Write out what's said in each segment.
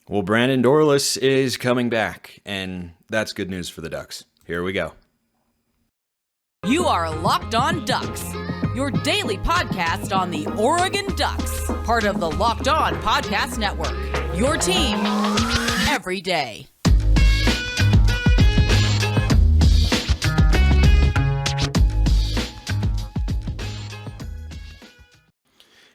Well, Brandon Dorlus is coming back, and that's good news for the Ducks. Here we go. You are Locked On Ducks, your daily podcast on the Oregon Ducks, part of the Locked On Podcast Network, your team every day.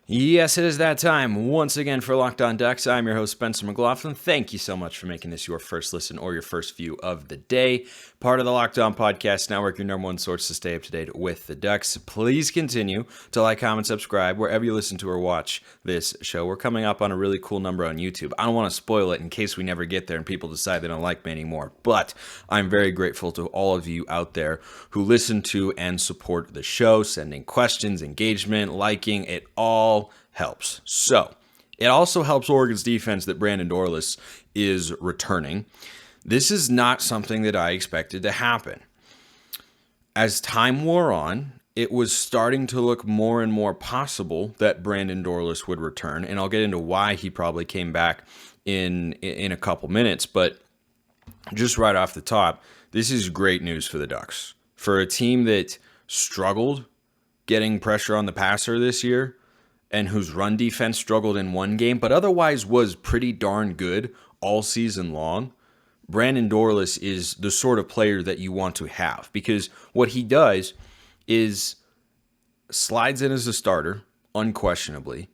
Yes, it is that time once again for Locked On Ducks. I'm your host, Spencer McLaughlin. Thank you so much for making this your first listen or your first view of the day. Part of the Locked On Podcast Network, your number one source to stay up to date with the Ducks. Please continue to like, comment, subscribe wherever you listen to or watch this show. We're coming up on a really cool number on YouTube. I don't want to spoil it in case we never get there and people decide they don't like me anymore. But I'm very grateful to all of you out there who listen to and support the show, sending questions, engagement, liking, it all helps. So it also helps Oregon's defense that Brandon Dorlus is returning. This is not something that I expected to happen. As time wore on, it was starting to look more and more possible that Brandon Dorlus would return, and I'll get into why he probably came back in a couple minutes. But just right off the top, this is great news for the Ducks. For a team that struggled getting pressure on the passer this year, and whose run defense struggled in one game, but otherwise was pretty darn good all season long, Brandon Dorlus is the sort of player that you want to have, because what he does is slides in as a starter, unquestionably,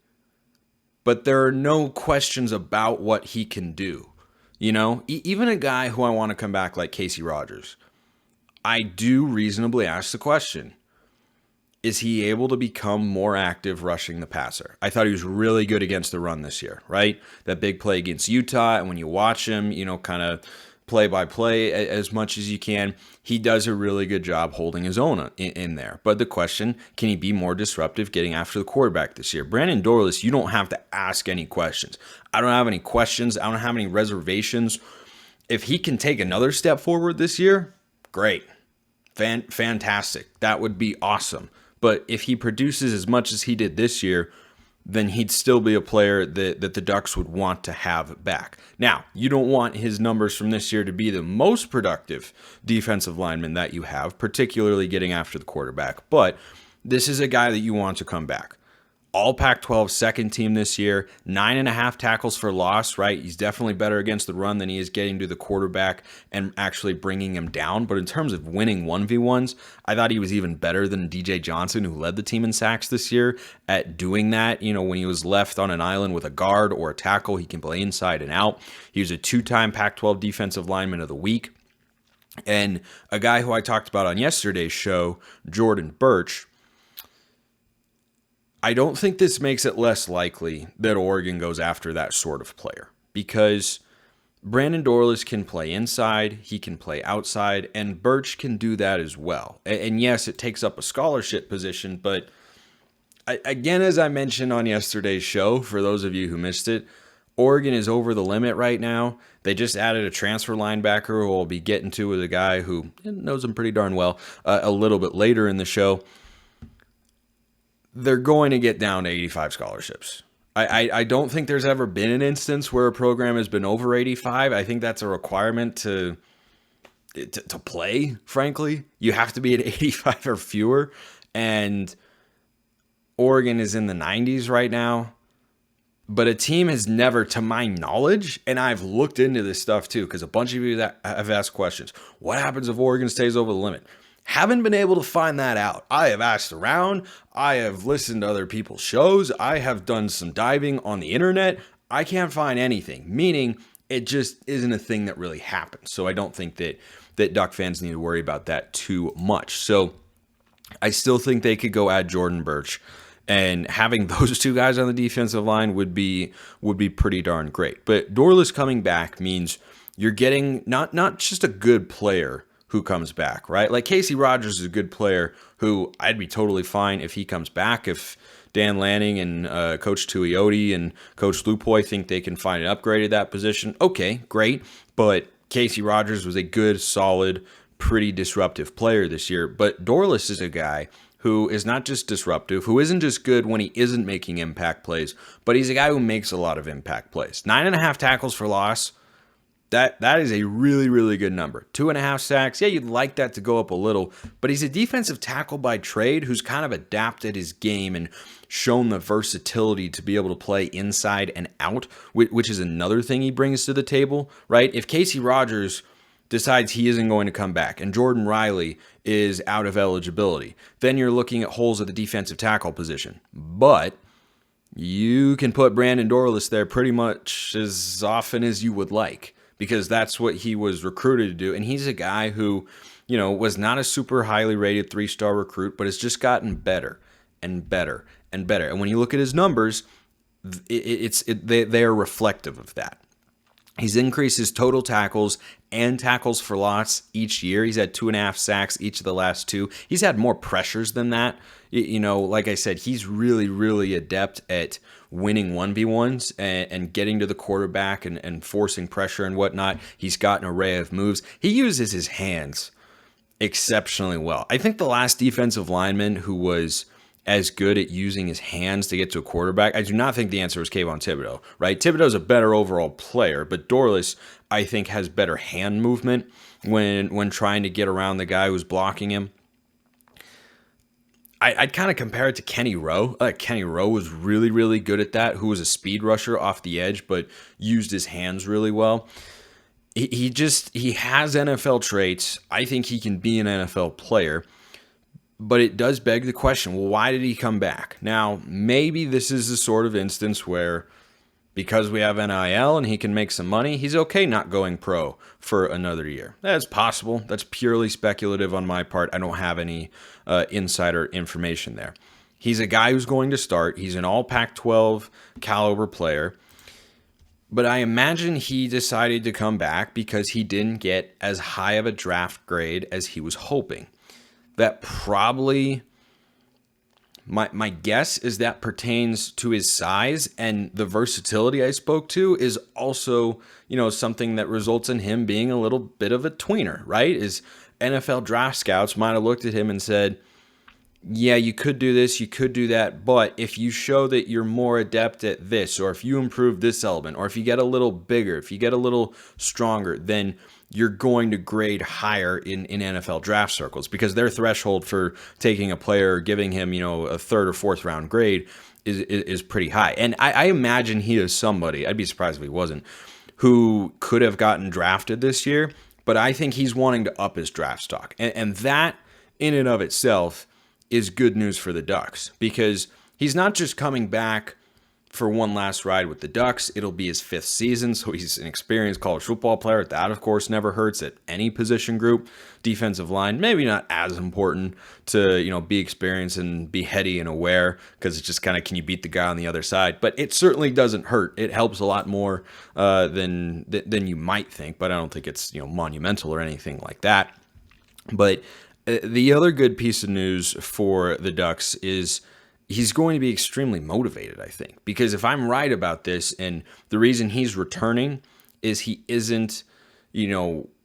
but there are no questions about what he can do. You know, even a guy who I want to come back like Casey Rogers, I do reasonably ask the question, is he able to become more active rushing the passer? I thought he was really good against the run this year, right? That big play against Utah, and when you watch him, kind of play by play as much as you can, he does a really good job holding his own in there. But the question, can he be more disruptive getting after the quarterback this year? Brandon Dorlus, you don't have to ask any questions. I don't have any questions. I don't have any reservations. If he can take another step forward this year, great. Fantastic. That would be awesome. But if he produces as much as he did this year, then he'd still be a player that the Ducks would want to have back. Now, you don't want his numbers from this year to be the most productive defensive lineman that you have, particularly getting after the quarterback. But this is a guy that you want to come back. All-Pac 12 second team this year, 9.5 tackles for loss, right? He's definitely better against the run than he is getting to the quarterback and actually bringing him down. But in terms of winning 1v1s, I thought he was even better than DJ Johnson, who led the team in sacks this year, at doing that. You know, when he was left on an island with a guard or a tackle, he can play inside and out. He was a 2-time Pac-12 Defensive Lineman of the Week. And a guy who I talked about on yesterday's show, Jordan Burch, I don't think this makes it less likely that Oregon goes after that sort of player, because Brandon Dorlus can play inside, he can play outside, and Burch can do that as well. And yes, it takes up a scholarship position, but again, as I mentioned on yesterday's show, for those of you who missed it, Oregon is over the limit right now. They just added a transfer linebacker who I'll be getting to with a guy who knows him pretty darn well a little bit later in the show. They're going to get down to 85 scholarships. I don't think there's ever been an instance where a program has been over 85. I think that's a requirement to play, frankly. You have to be at 85 or fewer. And Oregon is in the 90s right now. But a team has never, to my knowledge, and I've looked into this stuff too, because a bunch of you that have asked questions, what happens if Oregon stays over the limit? Haven't been able to find that out. I have asked around. I have listened to other people's shows. I have done some diving on the internet. I can't find anything, meaning it just isn't a thing that really happens. So I don't think that Duck fans need to worry about that too much. So I still think they could go add Jordan Burch, and having those two guys on the defensive line would be pretty darn great. But Dorlus coming back means you're getting not just a good player who comes back, right? Like Casey Rogers is a good player who I'd be totally fine if he comes back. If Dan Lanning and Coach Tuioti and Coach Lupoy think they can find an upgrade at that position, okay, great. But Casey Rogers was a good, solid, pretty disruptive player this year. But Dorlus is a guy who is not just disruptive, who isn't just good when he isn't making impact plays, but he's a guy who makes a lot of impact plays. 9.5 tackles for loss. That is a really, really good number. 2.5 sacks. Yeah, you'd like that to go up a little, but he's a defensive tackle by trade who's kind of adapted his game and shown the versatility to be able to play inside and out, which is another thing he brings to the table, right? If Casey Rogers decides he isn't going to come back and Jordan Riley is out of eligibility, then you're looking at holes at the defensive tackle position. But you can put Brandon Dorlus there pretty much as often as you would like, because that's what he was recruited to do. And he's a guy who, was not a super highly rated 3-star recruit, but has just gotten better and better and better. And when you look at his numbers, they are reflective of that. He's increased his total tackles and tackles for loss each year. He's had 2.5 sacks each of the last 2. He's had more pressures than that. Like I said, he's really, really adept at winning 1v1s and getting to the quarterback and forcing pressure and whatnot. He's got an array of moves. He uses his hands exceptionally well. I think the last defensive lineman who was as good at using his hands to get to a quarterback, I do not think the answer was Kayvon Thibodeau, right? Thibodeau's a better overall player, but Dorlus, I think, has better hand movement when trying to get around the guy who's blocking him. I'd kind of compare it to Kenny Rowe. Kenny Rowe was really, really good at that, who was a speed rusher off the edge, but used his hands really well. He has NFL traits. I think he can be an NFL player. But it does beg the question, well, why did he come back? Now, maybe this is the sort of instance where because we have NIL and he can make some money, he's okay not going pro for another year. That's possible. That's purely speculative on my part. I don't have any insider information there. He's a guy who's going to start. He's an All-Pac-12 caliber player. But I imagine he decided to come back because he didn't get as high of a draft grade as he was hoping. That probably, my guess is that pertains to his size, and the versatility I spoke to is also, something that results in him being a little bit of a tweener, right? Is NFL draft scouts might have looked at him and said, yeah, you could do this, you could do that, but if you show that you're more adept at this, or if you improve this element, or if you get a little bigger, if you get a little stronger, then you're going to grade higher in NFL draft circles, because their threshold for taking a player, giving him, a 3rd or 4th round grade is pretty high. And I imagine he is somebody, I'd be surprised if he wasn't, who could have gotten drafted this year, but I think he's wanting to up his draft stock. And that in and of itself is good news for the Ducks, because he's not just coming back for one last ride with the Ducks. It'll be his 5th season, so he's an experienced college football player. That, of course, never hurts at any position group. Defensive line, maybe not as important to, be experienced and be heady and aware, because it's just kind of, can you beat the guy on the other side? But it certainly doesn't hurt. It helps a lot more than you might think, but I don't think it's, monumental or anything like that. But the other good piece of news for the Ducks is he's going to be extremely motivated, I think, because if I'm right about this, and the reason he's returning is he isn't,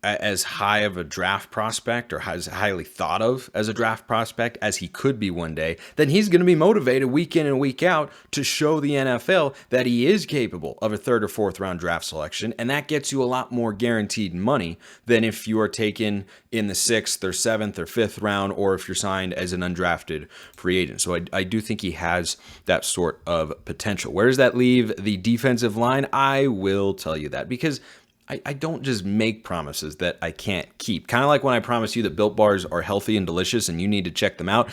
as high of a draft prospect, or as highly thought of as a draft prospect as he could be one day, then he's going to be motivated week in and week out to show the NFL that he is capable of a 3rd or 4th round draft selection. And that gets you a lot more guaranteed money than if you are taken in the 6th or 7th or 5th round, or if you're signed as an undrafted free agent. So I do think he has that sort of potential. Where does that leave the defensive line? I will tell you that, because I don't just make promises that I can't keep. Kind of like when I promise you that Built Bars are healthy and delicious and you need to check them out.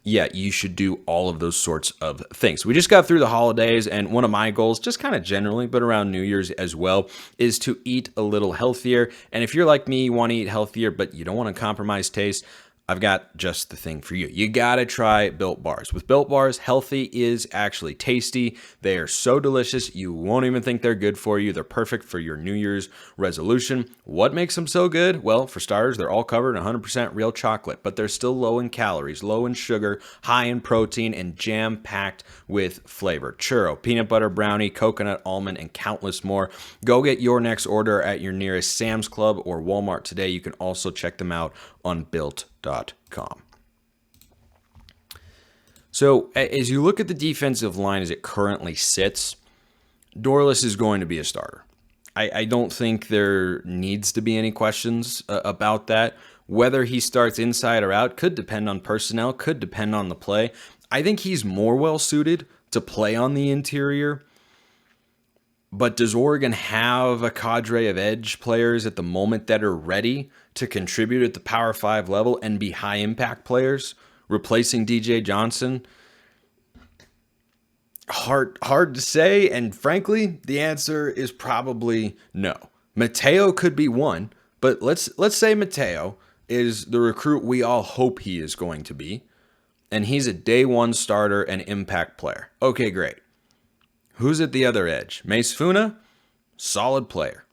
Yeah, you should do all of those sorts of things. We just got through the holidays, and one of my goals, just kind of generally, but around New Year's as well, is to eat a little healthier. And if you're like me, you want to eat healthier, but you don't want to compromise taste, I've got just the thing for you. You gotta try Built Bars. With Built Bars, healthy is actually tasty. They are so delicious, you won't even think they're good for you. They're perfect for your New Year's resolution. What makes them so good? Well, for starters, they're all covered in 100% real chocolate, but they're still low in calories, low in sugar, high in protein, and jam-packed with flavor. Churro, peanut butter brownie, coconut almond, and countless more. Go get your next order at your nearest Sam's Club or Walmart today. You can also check them out on Built.com. So as you look at the defensive line as it currently sits, Dorlus is going to be a starter. I don't think there needs to be any questions about that. Whether he starts inside or out could depend on personnel, could depend on the play. I think he's more well-suited to play on the interior. But does Oregon have a cadre of edge players at the moment that are ready to contribute at the Power 5 level and be high-impact players, replacing DJ Johnson? Hard to say, and frankly, the answer is probably no. Mateo could be one, but let's say Mateo is the recruit we all hope he is going to be, and he's a day one starter and impact player. Okay, great. Who's at the other edge? Mace Funa, solid player,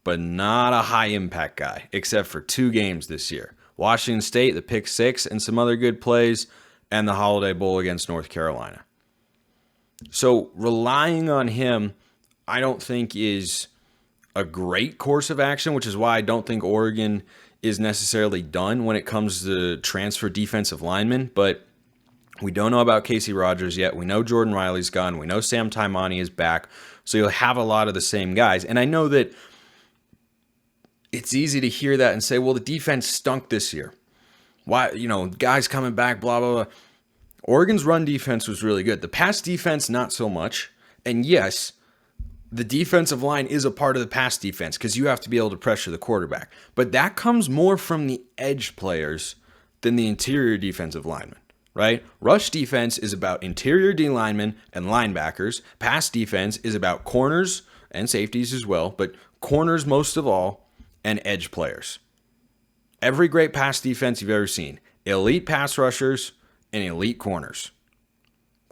but not a high impact guy, except for 2 games this year. Washington State, the pick 6, and some other good plays, and the Holiday Bowl against North Carolina. So relying on him, I don't think is a great course of action, which is why I don't think Oregon is necessarily done when it comes to transfer defensive linemen. But we don't know about Casey Rogers yet. We know Jordan Riley's gone. We know Sam Taimani is back. So you'll have a lot of the same guys. And I know that it's easy to hear that and say, well, the defense stunk this year. Why, guys coming back, blah, blah, blah. Oregon's run defense was really good. The pass defense, not so much. And yes, the defensive line is a part of the pass defense because you have to be able to pressure the quarterback. But that comes more from the edge players than the interior defensive linemen, right? Rush defense is about interior D linemen and linebackers. Pass defense is about corners and safeties as well, but corners most of all, and edge players. Every great pass defense you've ever seen, elite pass rushers and elite corners.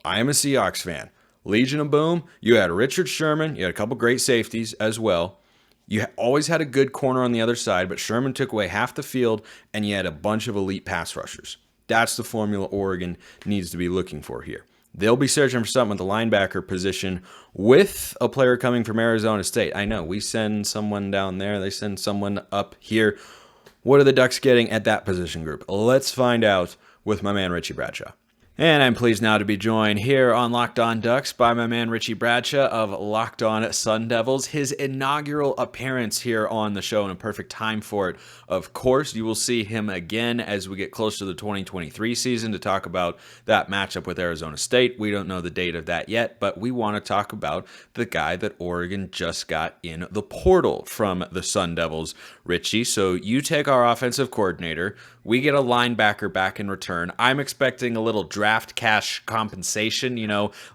I am a Seahawks fan. Legion of Boom, you had Richard Sherman, you had a couple great safeties as well. You always had a good corner on the other side, but Sherman took away half the field, and you had a bunch of elite pass rushers. That's the formula Oregon needs to be looking for here. They'll be searching for something at the linebacker position with a player coming from Arizona State. I know, we send someone down there, they send someone up here. What are the Ducks getting at that position group? Let's find out with my man Richie Bradshaw. And I'm pleased now to be joined here on Locked On Ducks by my man Richie Bradshaw of Locked On Sun Devils. His inaugural appearance here on the show, and a perfect time for it. Of course, you will see him again as we get close to the 2023 season to talk about that matchup with Arizona State. We don't know the date of that yet, but we want to talk about the guy that Oregon just got in the portal from the Sun Devils, Richie. So you take our offensive coordinator. We get a linebacker back in return. I'm expecting a little draft cash compensation,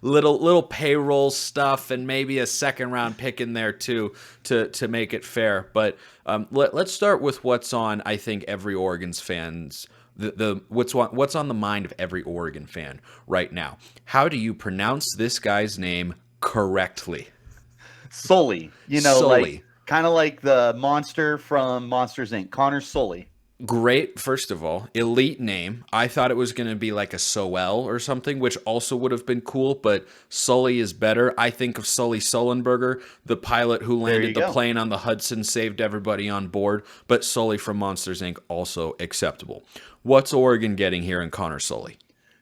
little payroll stuff, and maybe a second round pick in there too to make it fair. But let's start with what's on, I think, every Oregon's fans. What's on the mind of every Oregon fan right now. How do you pronounce this guy's name correctly? Soelle. Soelle. Kind of like the monster from Monsters, Inc. Connor Soelle. Great, first of all. Elite name. I thought it was going to be like a Soelle or something, which also would have been cool, but Sully is better. I think of Sully Sullenberger, the pilot who landed the plane on the Hudson, saved everybody on board, but Sully from Monsters, Inc. also acceptable. What's Oregon getting here in Connor Soelle?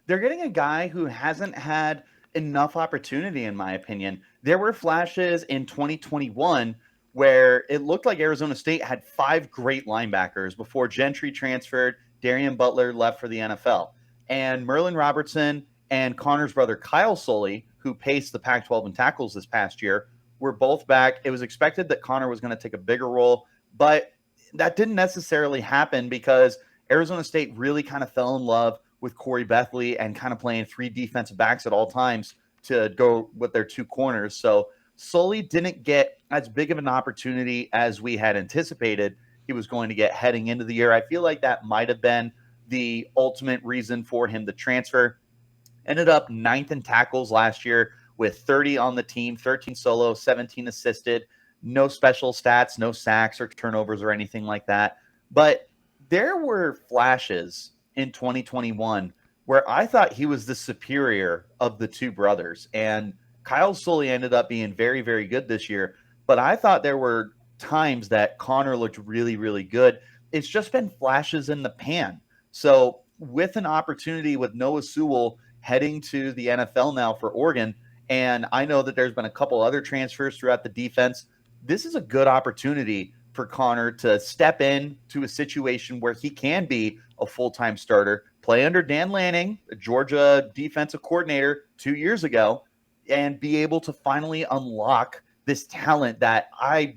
They're getting a guy who hasn't had enough opportunity, in my opinion. There were flashes in 2021 where it looked like Arizona State had 5 great linebackers before Gentry transferred, Darian Butler left for the NFL. And Merlin Robertson and Connor's brother Kyle Soelle, who paced the Pac-12 in tackles this past year, were both back. It was expected that Connor was going to take a bigger role, but that didn't necessarily happen because Arizona State really kind of fell in love with Corey Bethley and kind of playing 3 defensive backs at all times to go with their 2 corners. So Soelle didn't get as big of an opportunity as we had anticipated he was going to get heading into the year. I feel like that might have been the ultimate reason for him to transfer. Ended up 9th in tackles last year with 30 on the team, 13 solo, 17 assisted, no special stats, no sacks or turnovers or anything like that. But there were flashes in 2021 where I thought he was the superior of the 2 brothers. And Kyle Soelle ended up being very, very good this year, but I thought there were times that Connor looked really, really good. It's just been flashes in the pan. So with an opportunity with Noah Sewell heading to the NFL now for Oregon, and I know that there's been a couple other transfers throughout the defense, this is a good opportunity for Connor to step in to a situation where he can be a full-time starter, play under Dan Lanning, a Georgia defensive coordinator 2 years ago, and be able to finally unlock this talent that I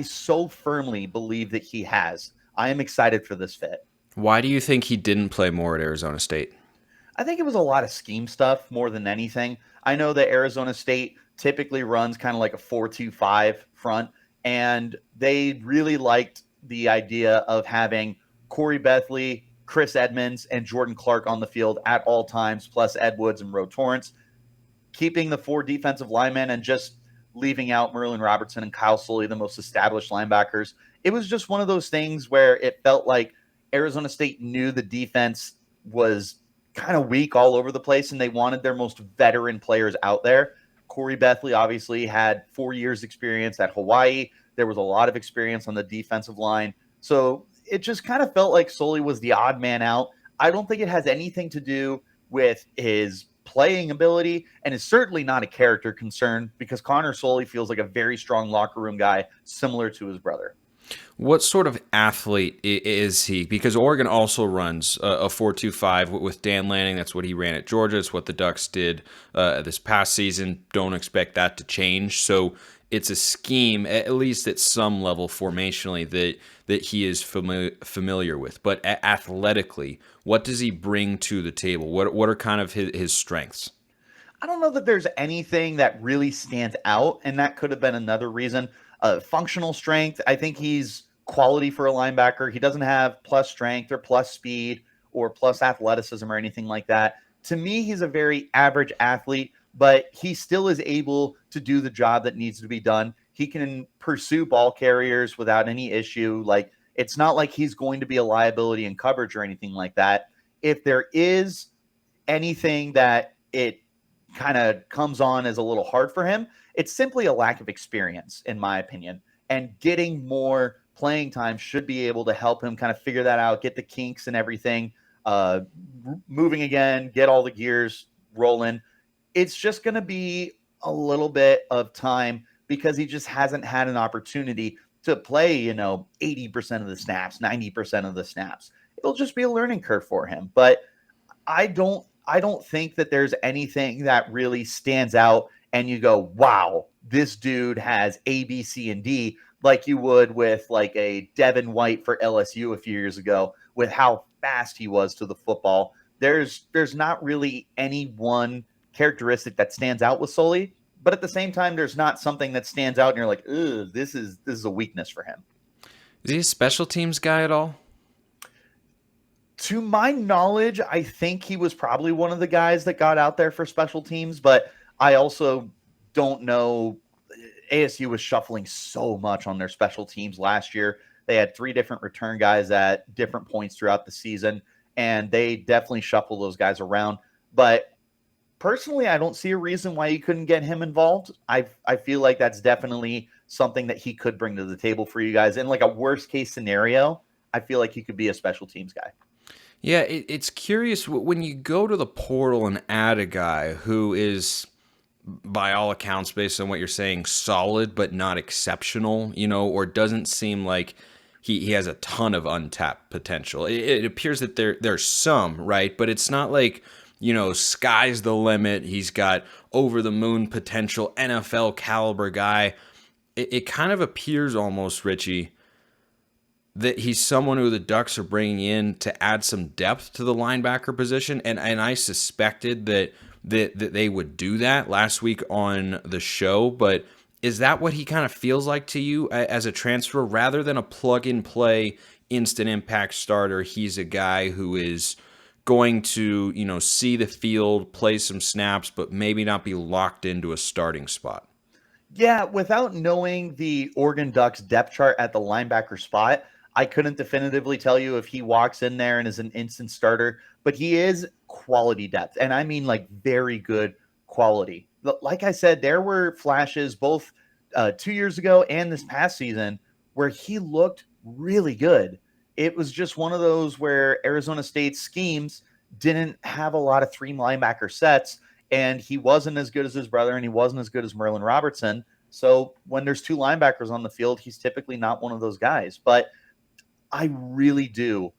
so firmly believe that he has. I am excited for this fit. Why do you think he didn't play more at Arizona State? I think it was a lot of scheme stuff more than anything. I know that Arizona State typically runs kind of like a 4-2-5 front, and they really liked the idea of having Corey Bethley, Chris Edmonds, and Jordan Clark on the field at all times, plus Ed Woods and Ro Torrance, keeping the 4 defensive linemen and just leaving out Merlin Robertson and Kyle Sully, the most established linebackers. It was just one of those things where it felt like Arizona State knew the defense was kind of weak all over the place, and they wanted their most veteran players out there. Corey Bethley obviously had 4 years experience at Hawaii. There was a lot of experience on the defensive line. So it just kind of felt like Sully was the odd man out. I don't think it has anything to do with his playing ability, and is certainly not a character concern, because Connor Soelle feels like a very strong locker room guy, similar to his brother. What sort of athlete is he? Because Oregon also runs a 4-2-5 with Dan Lanning. That's what he ran at Georgia. It's what the Ducks did this past season. Don't expect that to change. So it's a scheme, at least at some level formationally, that he is familiar with. But athletically, what does he bring to the table? What are kind of his strengths? I don't know that there's anything that really stands out, and that could have been another reason. Functional strength, I think he's quality for a linebacker. He doesn't have plus strength or plus speed or plus athleticism or anything like that. To me, he's a very average athlete, but he still is able to do the job that needs to be done. He can pursue ball carriers without any issue. Like, it's not like he's going to be a liability in coverage or anything like that. If there is anything that it kind of comes on as a little hard for him, it's simply a lack of experience, in my opinion. And getting more playing time should be able to help him kind of figure that out, get the kinks and everything moving again, get all the gears rolling. It's just going to be a little bit of time, because he just hasn't had an opportunity to play, 80% of the snaps, 90% of the snaps. It'll just be a learning curve for him. But I don't think that there's anything that really stands out and you go, wow, this dude has A, B, C, and D, like you would with like a Devin White for LSU a few years ago, with how fast he was to the football. There's not really any one characteristic that stands out with Sully, but at the same time, there's not something that stands out and you're like, ugh, this is a weakness for him. Is he a special teams guy at all? To my knowledge, I think he was probably one of the guys that got out there for special teams, but I also don't know. ASU was shuffling so much on their special teams last year. They had 3 different return guys at different points throughout the season, and they definitely shuffle those guys around. But personally, I don't see a reason why you couldn't get him involved. I feel like that's definitely something that he could bring to the table for you guys. In like a worst case scenario, I feel like he could be a special teams guy. Yeah, it's curious when you go to the portal and add a guy who is, by all accounts, based on what you're saying, solid but not exceptional, or doesn't seem like he has a ton of untapped potential. It appears that there's some, right? But it's not like, sky's the limit. He's got over the moon potential, NFL caliber guy. It kind of appears almost, Richie, that he's someone who the Ducks are bringing in to add some depth to the linebacker position, and I suspected that they would do that last week on the show, but is that what he kind of feels like to you as a transfer? Rather than a plug-and-play, instant impact starter, he's a guy who is going to, see the field, play some snaps, but maybe not be locked into a starting spot. Yeah, without knowing the Oregon Ducks depth chart at the linebacker spot, I couldn't definitively tell you if he walks in there and is an instant starter, but he is quality depth. And I mean like very good quality. Like I said, there were flashes both 2 years ago and this past season where he looked really good. It was just one of those where Arizona State's schemes didn't have a lot of 3 linebacker sets, and he wasn't as good as his brother, and he wasn't as good as Merlin Robertson. So when there's 2 linebackers on the field, he's typically not one of those guys. But I really do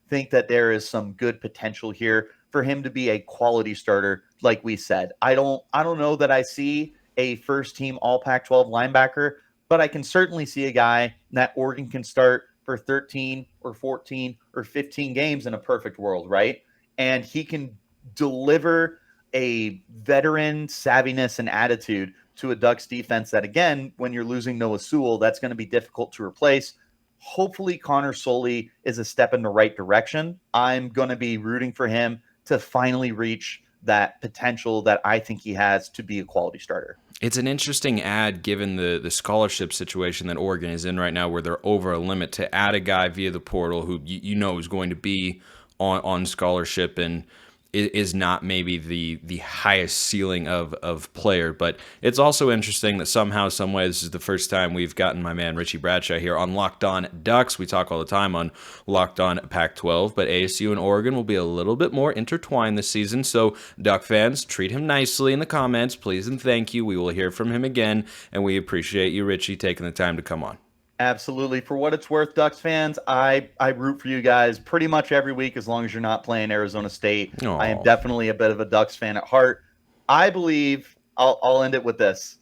think that there is some good potential here for him to be a quality starter, like we said. I don't know that I see a first team all Pac-12 linebacker, but I can certainly see a guy that Oregon can start for 13 or 14 or 15 games in a perfect world, right? And he can deliver a veteran savviness and attitude to a Ducks defense that, again, when you're losing Noah Sewell, that's going to be difficult to replace. Hopefully Connor Soelle is a step in the right direction. I'm going to be rooting for him to finally reach that potential that I think he has to be a quality starter. It's an interesting add given the scholarship situation that Oregon is in right now, where they're over a limit, to add a guy via the portal who you know is going to be on scholarship and is not maybe the highest ceiling of player. But it's also interesting that somehow, some way, this is the first time we've gotten my man Richie Bradshaw here on Locked On Ducks. We talk all the time on Locked On Pac-12, but ASU and Oregon will be a little bit more intertwined this season. So Duck fans, treat him nicely in the comments, please and thank you. We will hear from him again, and we appreciate you, Richie, taking the time to come on. Absolutely. For what it's worth, Ducks fans, I root for you guys pretty much every week as long as you're not playing Arizona State. Aww. I am definitely a bit of a Ducks fan at heart. I believe, I'll end it with this.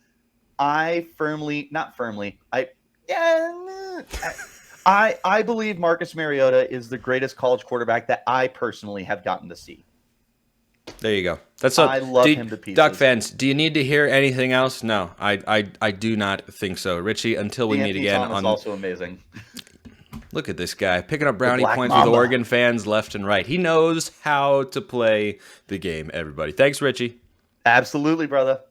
I believe Marcus Mariota is the greatest college quarterback that I personally have gotten to see. There you go. I love him to pieces. Duck fans, do you need to hear anything else? No, I do not think so. Richie, until we meet again. Thomas also amazing. Look at this guy picking up brownie points Mamba. with Oregon fans left and right. He knows how to play the game, everybody. Thanks, Richie. Absolutely, brother.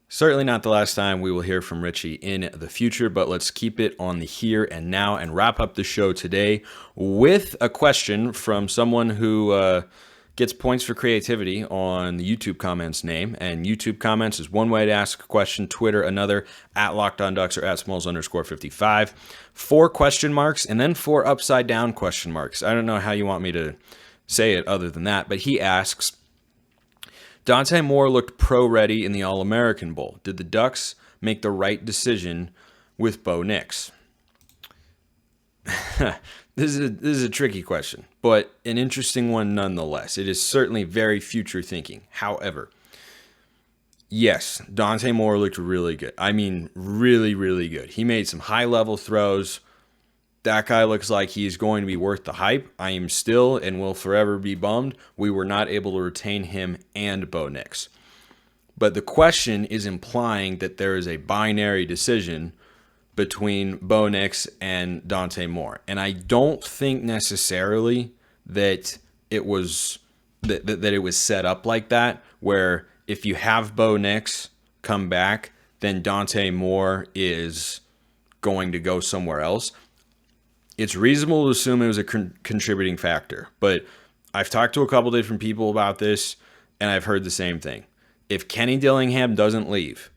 Certainly not the last time we will hear from Richie in the future, but let's keep it on the here and now and wrap up the show today with a question from someone who gets points for creativity on the YouTube comments name. And YouTube comments is one way to ask a question, Twitter another, at LockedOnDucks or at Smalls_55. 4 question marks and then 4 upside down question marks. I don't know how you want me to say it other than that, but he asks, Dante Moore looked pro-ready in the All-American Bowl. Did the Ducks make the right decision with Bo Nix? This is a tricky question, but an interesting one nonetheless. It is certainly very future thinking. However, yes, Dante Moore looked really good. I mean, really, really good. He made some high-level throws. That guy looks like he's going to be worth the hype. I am still and will forever be bummed we were not able to retain him and Bo Nix. But the question is implying that there is a binary decision between Bo Nix and Dante Moore. And I don't think necessarily that it was that it was set up like that, where if you have Bo Nix come back, then Dante Moore is going to go somewhere else. It's reasonable to assume it was a contributing factor, but I've talked to a couple different people about this, and I've heard the same thing. If Kenny Dillingham doesn't leave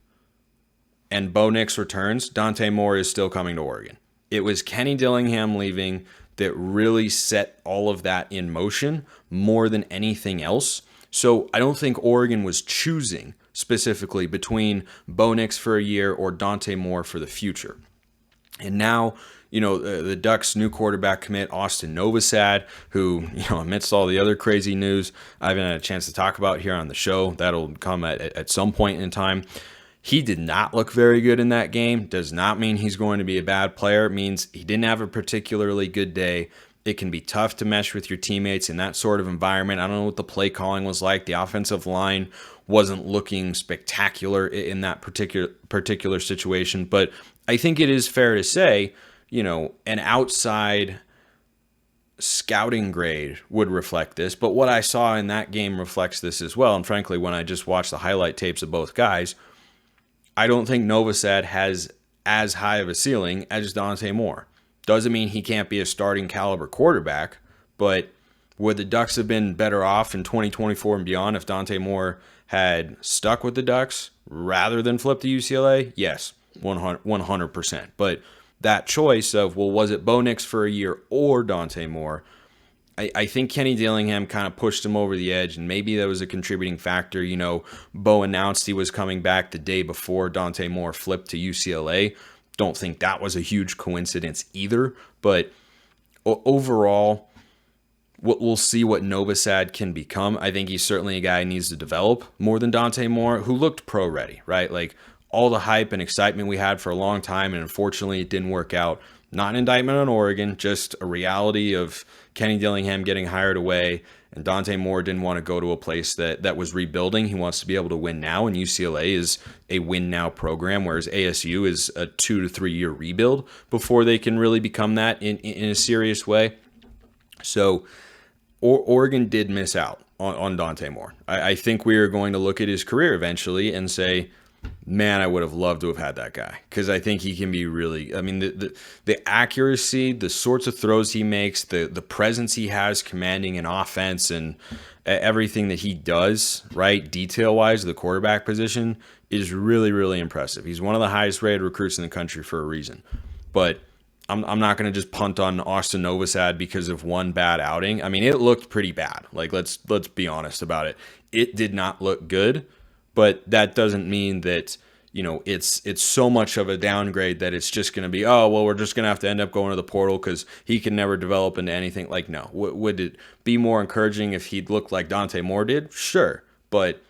and Bo Nix returns, Dante Moore is still coming to Oregon. It was Kenny Dillingham leaving that really set all of that in motion more than anything else. So I don't think Oregon was choosing specifically between Bo Nix for a year or Dante Moore for the future. And now, you know, the Ducks' new quarterback commit, Austin Novosad, who, you know, amidst all the other crazy news I haven't had a chance to talk about here on the show, that'll come at some point in time. He did not look very good in that game. Does not mean he's going to be a bad player. It means he didn't have a particularly good day. It can be tough to mesh with your teammates in that sort of environment. I don't know what the play calling was like. The offensive line wasn't looking spectacular in that particular situation. But I think it is fair to say, you know, an outside scouting grade would reflect this. But what I saw in that game reflects this as well. And frankly, when I just watched the highlight tapes of both guys, I don't think Novosad has as high of a ceiling as Dante Moore. Doesn't mean he can't be a starting caliber quarterback, but would the Ducks have been better off in 2024 and beyond if Dante Moore had stuck with the Ducks rather than flip to UCLA? Yes, 100%. But that choice of, well, was it Bo Nix for a year or Dante Moore? I think Kenny Dillingham kind of pushed him over the edge, and maybe that was a contributing factor. You know, Bo announced he was coming back the day before Dante Moore flipped to UCLA. Don't think that was a huge coincidence either, but overall, we'll see what Novosad can become. I think he's certainly a guy who needs to develop more than Dante Moore, who looked pro ready, right? Like all the hype and excitement we had for a long time, and unfortunately it didn't work out. Not an indictment on Oregon, just a reality of Kenny Dillingham getting hired away, and Dante Moore didn't want to go to a place that was rebuilding. He wants to be able to win now, and UCLA is a win now program, whereas ASU is a 2 to 3 year rebuild before they can really become that in a serious way. So Oregon did miss out on Dante Moore. I think we are going to look at his career eventually and say, man, I would have loved to have had that guy, because I think he can be really, I mean, the accuracy, the sorts of throws he makes, the presence he has commanding an offense, and everything that he does, right, detail-wise, the quarterback position is really, really impressive. He's one of the highest rated recruits in the country for a reason. But I'm not going to just punt on Austin Novosad because of one bad outing. I mean, it looked pretty bad. Like, let's be honest about it. It did not look good. But that doesn't mean that, you know, it's so much of a downgrade that it's just going to be, oh, well, we're just going to have to end up going to the portal because he can never develop into anything. Like, no. Would it be more encouraging if he'd looked like Dante Moore did? Sure. But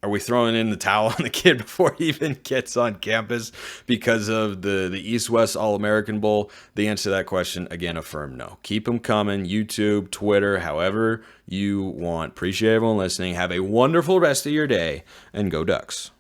are we throwing in the towel on the kid before he even gets on campus because of the East-West All-American Bowl? The answer to that question, again, a firm no. Keep them coming. YouTube, Twitter, however you want. Appreciate everyone listening. Have a wonderful rest of your day, and go Ducks.